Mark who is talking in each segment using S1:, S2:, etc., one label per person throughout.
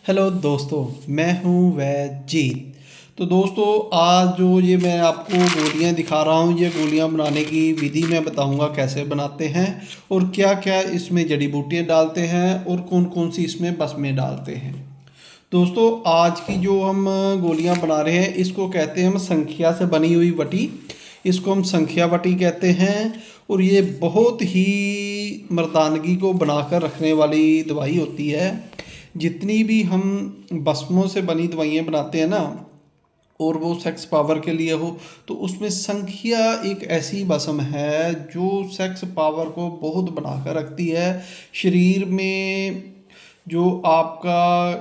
S1: Hello दोस्तों, मैं हूँ वैजीत। तो दोस्तों, आज जो ये मैं आपको गोलियाँ दिखा रहा हूँ, ये गोलियाँ बनाने की विधि मैं बताऊँगा कैसे बनाते हैं और क्या क्या इसमें जड़ी बूटियाँ डालते हैं और कौन कौन सी इसमें बसमें डालते हैं। दोस्तों, आज की जो हम गोलियाँ बना रहे हैं इसको कहते हैं हम संखिया से बनी हुई वटी। इसको हम संखिया वटी कहते हैं और ये बहुत ही मर्दानगी को बनाकर रखने वाली दवाई होती है। जितनी भी हम भस्मों से बनी दवाइयाँ बनाते हैं ना, और वो सेक्स पावर के लिए हो, तो उसमें संखिया एक ऐसी भस्म है जो सेक्स पावर को बहुत बनाकर रखती है। शरीर में जो आपका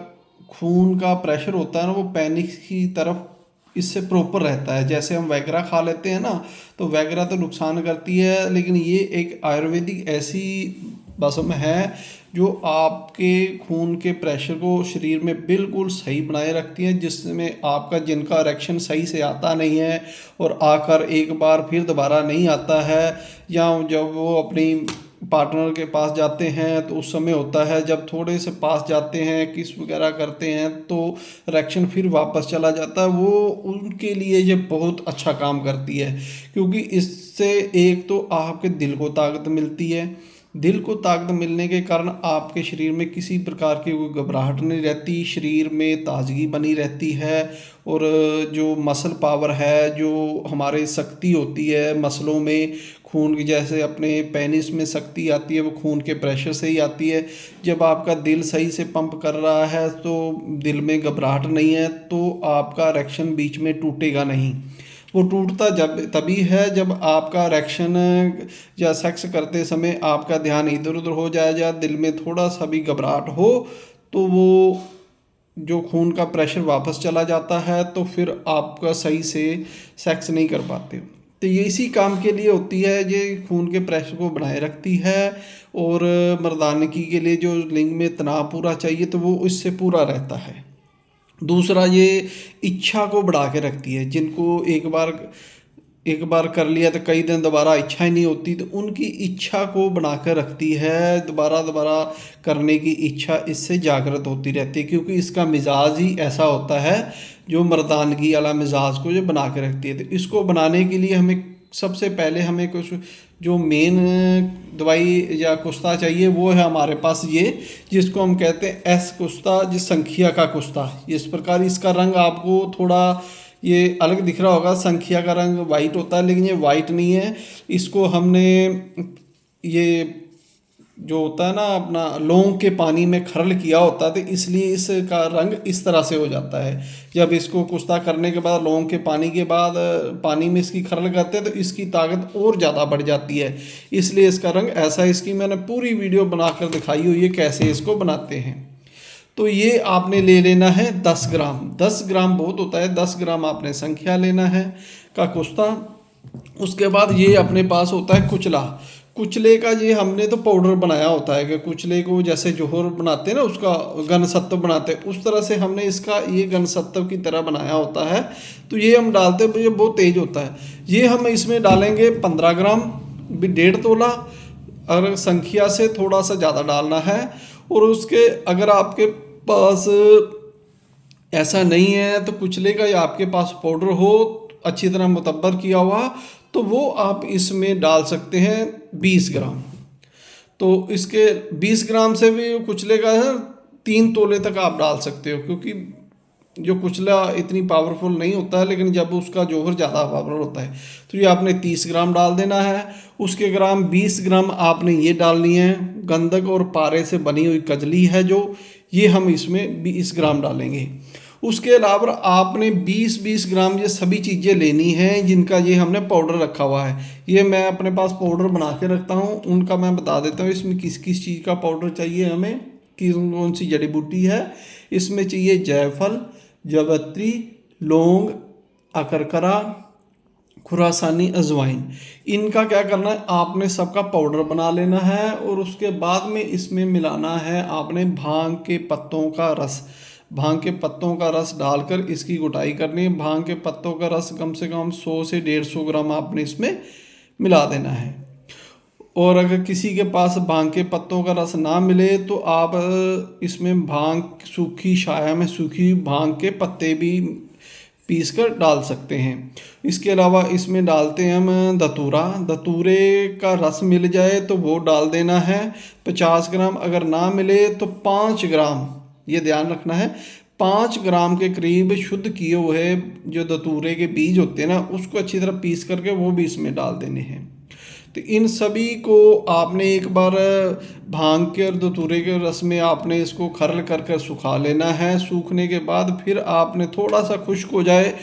S1: खून का प्रेशर होता है ना, वो पैनिक की तरफ इससे प्रॉपर रहता है। जैसे हम वैगरा खा लेते हैं ना, तो वैगरा तो नुकसान करती है, लेकिन ये एक आयुर्वेदिक ऐसी भस्म है जो आपके खून के प्रेशर को शरीर में बिल्कुल सही बनाए रखती है, जिसमें आपका जिनका इरेक्शन सही से आता नहीं है और आकर एक बार फिर दोबारा नहीं आता है, या जब वो अपनी पार्टनर के पास जाते हैं तो उस समय होता है, जब थोड़े से पास जाते हैं किस वगैरह करते हैं तो इरेक्शन फिर वापस चला जाता है, वो उनके लिए ये बहुत अच्छा काम करती है। क्योंकि इससे एक तो आपके दिल को ताकत मिलती है। दिल को ताकत मिलने के कारण आपके शरीर में किसी प्रकार की कोई घबराहट नहीं रहती, शरीर में ताजगी बनी रहती है। और जो मसल पावर है, जो हमारी शक्ति होती है मसलों में, खून की जैसे अपने पेनिस में शक्ति आती है वो खून के प्रेशर से ही आती है। जब आपका दिल सही से पंप कर रहा है तो दिल में घबराहट नहीं है, तो आपका इरेक्शन बीच में टूटेगा नहीं। वो टूटता जब तभी है जब आपका इरेक्शन या सेक्स करते समय आपका ध्यान इधर उधर हो जाए, या दिल में थोड़ा सा भी घबराहट हो, तो वो जो खून का प्रेशर वापस चला जाता है, तो फिर आपका सही से सेक्स नहीं कर पाते। तो ये इसी काम के लिए होती है, ये खून के प्रेशर को बनाए रखती है। और मर्दानगी के लिए जो लिंग में तनाव पूरा चाहिए तो वो इससे पूरा रहता है। दूसरा, ये इच्छा को बढ़ा के रखती है। जिनको एक बार कर लिया तो कई दिन दोबारा इच्छा ही नहीं होती, तो उनकी इच्छा को बना कर रखती है। दोबारा दोबारा करने की इच्छा इससे जागृत होती रहती है, क्योंकि इसका मिजाज ही ऐसा होता है जो मर्दानगी वाला मिजाज को जो बना के रखती है। तो इसको बनाने के लिए हमें सबसे पहले हमें कुछ जो मेन दवाई या कुश्ता चाहिए वो है हमारे पास ये, जिसको हम कहते हैं एस कुश्ता, जिस संखिया का कुश्ता। इस प्रकार इसका रंग आपको थोड़ा ये अलग दिख रहा होगा। संखिया का रंग वाइट होता है, लेकिन ये वाइट नहीं है। इसको हमने ये जो होता है ना अपना लौंग के पानी में खरल किया होता है, तो इसलिए इसका रंग इस तरह से हो जाता है। जब इसको कुश्ता करने के बाद लौंग के पानी के बाद पानी में इसकी खरल करते हैं तो इसकी ताकत और ज़्यादा बढ़ जाती है, इसलिए इसका रंग ऐसा है। इसकी मैंने पूरी वीडियो बनाकर दिखाई हुई है कैसे इसको बनाते हैं। तो ये आपने ले लेना है 10 ग्राम। 10 ग्राम बहुत होता है, 10 ग्राम आपने संख्या लेना है का कुश्ता। उसके बाद ये अपने पास होता है कुचला। कुचले का ये हमने तो पाउडर बनाया होता है कि कुचले को जैसे जोहर बनाते हैं ना, उसका घनसत्व बनाते हैं, उस तरह से हमने इसका ये घनसत्व की तरह बनाया होता है। तो ये हम डालते हैं, ये बहुत तेज होता है। ये हम इसमें डालेंगे 15 ग्राम, भी 1.5 तोला। और संख्या से थोड़ा सा ज़्यादा डालना है। और उसके अगर आपके पास ऐसा नहीं है तो कुचले का या आपके पास पाउडर हो अच्छी तरह मुतब्बर किया हुआ, तो वो आप इसमें डाल सकते हैं 20 ग्राम। तो इसके 20 ग्राम से भी कुचले का है 3 तोले तक आप डाल सकते हो, क्योंकि जो कुचला इतनी पावरफुल नहीं होता है, लेकिन जब उसका जौहर ज़्यादा पावरफुल होता है। तो ये आपने 30 ग्राम डाल देना है। उसके ग्राम 20 ग्राम आपने ये डालनी है गंधक और पारे से बनी हुई कजली है जो, ये हम इसमें 20 ग्राम डालेंगे। उसके अलावा आपने 20-20 ग्राम ये सभी चीज़ें लेनी हैं जिनका ये हमने पाउडर रखा हुआ है। ये मैं अपने पास पाउडर बना के रखता हूँ, उनका मैं बता देता हूँ इसमें किस किस चीज़ का पाउडर चाहिए हमें, कौन सी जड़ी बूटी है। इसमें चाहिए जायफल, जावित्री, लौंग, अकरकरा, खुरासानी, अजवाइन। इनका क्या करना है, आपने सबका पाउडर बना लेना है। और उसके बाद में इसमें मिलाना है आपने भांग के पत्तों का रस। भांग के पत्तों का रस डालकर इसकी गुटाई करनी है। भांग के पत्तों का रस कम से कम 100 से 150 ग्राम आपने इसमें मिला देना है। और अगर किसी के पास भांग के पत्तों का रस ना मिले तो आप इसमें भांग सूखी छाया में सूखी भांग के पत्ते भी पीस कर डाल सकते हैं। इसके अलावा इसमें डालते हैं हम धतूरा। धतूरे का रस मिल जाए तो वो डाल देना है 50 ग्राम, अगर ना मिले तो 5 ग्राम, ये ध्यान रखना है, 5 ग्राम के करीब शुद्ध किए हुए जो धतूरे के बीज होते हैं ना, उसको अच्छी तरह पीस करके वो भी इसमें डाल देने हैं। तो इन सभी को आपने एक बार भांग के और धतूरे के रस में आपने इसको खरल कर कर सुखा लेना है। सूखने के बाद फिर आपने थोड़ा सा खुश्क हो जाए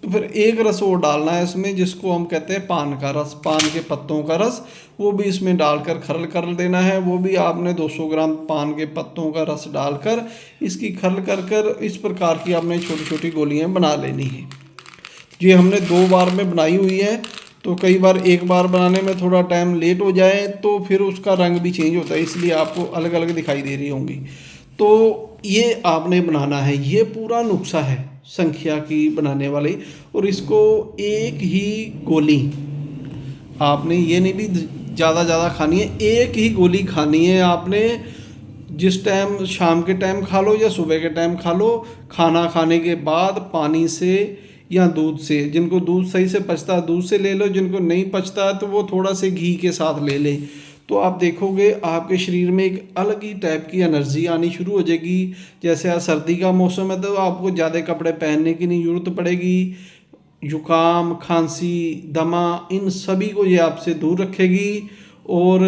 S1: तो फिर एक रस और डालना है इसमें, जिसको हम कहते हैं पान का रस, पान के पत्तों का रस, वो भी इसमें डालकर खरल कर देना है। वो भी आपने 200 ग्राम पान के पत्तों का रस डालकर इसकी खरल कर कर इस प्रकार की आपने छोटी छोटी गोलियां बना लेनी है। ये हमने 2 बार में बनाई हुई है, तो कई बार एक बार बनाने में थोड़ा टाइम लेट हो जाए तो फिर उसका रंग भी चेंज होता है, इसलिए आपको अलग अलग दिखाई दे रही होंगी। तो ये आपने बनाना है, ये पूरा नुस्खा है संख्या की बनाने वाली। और इसको एक ही गोली आपने, ये नहीं भी ज़्यादा खानी है, एक ही गोली खानी है आपने। जिस टाइम शाम के टाइम खा लो या सुबह के टाइम खा लो, खाना खाने के बाद पानी से या दूध से, जिनको दूध सही से पचता है दूध से ले लो, जिनको नहीं पचता तो वो थोड़ा से घी के साथ ले ले। तो आप देखोगे आपके शरीर में एक अलग ही टाइप की एनर्जी आनी शुरू हो जाएगी। जैसे आज सर्दी का मौसम है तो आपको ज़्यादा कपड़े पहनने की नहीं ज़रूरत पड़ेगी। जुकाम, खांसी, दमा, इन सभी को ये आपसे दूर रखेगी। और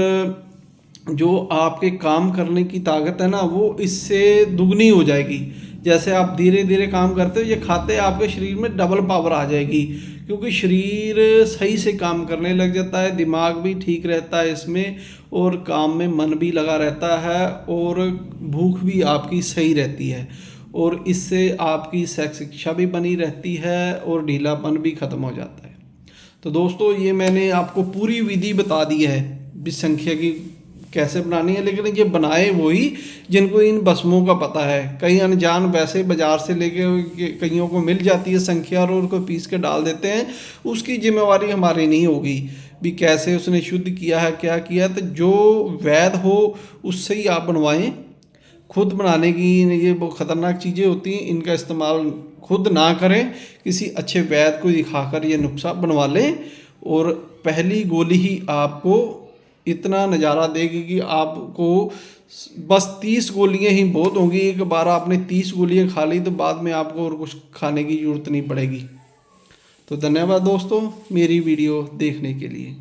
S1: जो आपके काम करने की ताकत है ना, वो इससे दुगनी हो जाएगी। जैसे आप धीरे धीरे काम करते हो, ये खाते आपके शरीर में डबल पावर आ जाएगी, क्योंकि शरीर सही से काम करने लग जाता है, दिमाग भी ठीक रहता है इसमें, और काम में मन भी लगा रहता है, और भूख भी आपकी सही रहती है, और इससे आपकी सेक्स इच्छा भी बनी रहती है और ढीलापन भी ख़त्म हो जाता है। तो दोस्तों, ये मैंने आपको पूरी विधि बता दी है संख्या की कैसे बनानी है, लेकिन ये बनाए वही जिनको इन भस्मों का पता है। कई अनजान वैसे बाज़ार से लेके कईयों को मिल जाती है संख्या और उनको पीस के डाल देते हैं, उसकी जिम्मेवारी हमारी नहीं होगी भी कैसे उसने शुद्ध किया है क्या किया। तो जो वैध हो उससे ही आप बनवाएं। खुद बनाने की ये बहुत ख़तरनाक चीज़ें होती हैं, इनका इस्तेमाल खुद ना करें, किसी अच्छे वैद्य को दिखाकर ये नुस्खा बनवा लें। और पहली गोली ही आपको इतना नज़ारा देगी कि आपको बस 30 गोलियां ही बहुत होंगी। एक बार आपने 30 गोलियां खा ली तो बाद में आपको और कुछ खाने की ज़रूरत नहीं पड़ेगी। तो धन्यवाद दोस्तों मेरी वीडियो देखने के लिए।